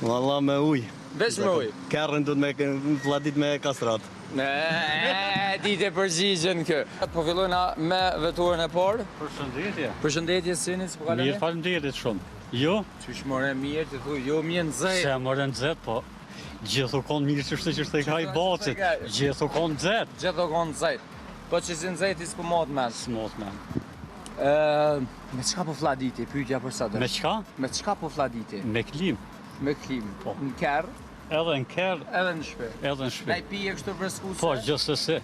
Valla me uj. Veç me uj? Kerrin du të me vladit me kastrat. Ti të përgjigjen kë. Po fillojna me veturën e parë. Përshëndetje. Përshëndetje sini, si po kaloni? Mirë, faleminderit shumë. Jo? Qysh more mirë, të thuj, jo mirë nxehtë. Se more nxehtë, po gjithu konë mirë që i ka i bacit. Gjithu konë nxehtë. Gjithu konë nxehtë. Po që si nxehtë s'po mot men. S'mot men. Me çka po fladiti, pyetja për sot. Me çka? Me çka po fladiti? Me klim. Me klim. Po. Në kerr, Edhe në kerr, edhe në shtëpi. edhe në shtëpi. Ai pije kështu freskuese. Po, gjithsesi.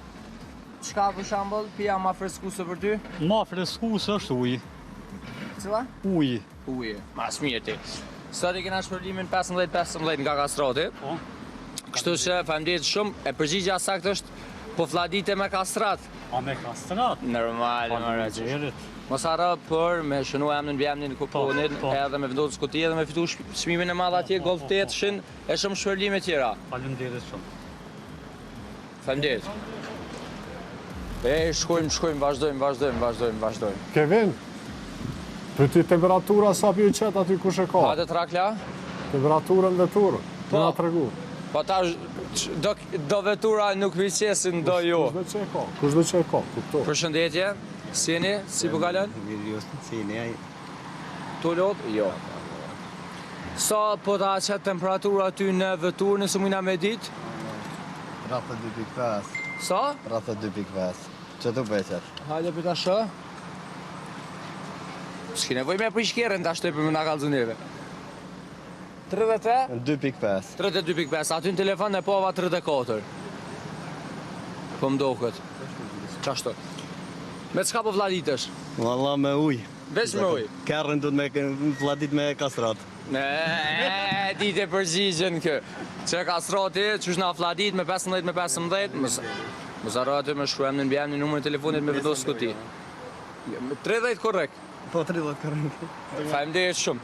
Çka për shembull, pija ma freskuese për ty? Ma freskues është uji. Cila? Uji. Uje. Mas mirë ti. Sot i kena shpërblimin 15-15 nga kastrati. Po. Kështu që faleminderit shumë. E përgjigja saktë është po fladite me kastrat. A me kastrat? Normal, Faleminderit. Mos harro për me shënu emrin mbi emrin kuponit, Po. edhe me vendosur skuti edhe me fitu çmimin e madh atje Golf 8-shin e shumë shpërblime tjera. Faleminderit shumë. Faleminderit. Shkojmë, vazhdojmë. Kevin, për ti temperatura sa pjë qëtë aty kush e ka? Ha të trakla? Temperaturën dhe turë, Po. në tregu. Po ta do vetura nuk viqesin do ju. Kush dhe që e ka, kupto. Përshëndetje, sini, si po kalon? Mirë ju sini ai. Tu lot? Jo. Sa po ta qëtë temperatura aty në veturë nëse mujna me ditë? Rrafë 2.5. Sa? Rrafë 2.5. Që të beqet? Hajde për ta shë. S'ki nevoj me prishkjerën ta shtoj për më nga kalzunire. 30? 2.5. 32.5, aty në telefon e pova 34. Po më doket. Qashtu. Me çka po vladitesh? Valla me uj. Veç me uj? Kerrin du të me vladit me kastrat. Ti të përgjigjen kë. Që kastrati, qysh na vladit me 15 Mos harro aty me shkruaj emrin mbi emrin, numrin e telefonit me vendosur skuti. 30 korrekt. Po 30 korrekt. Faleminderit shumë.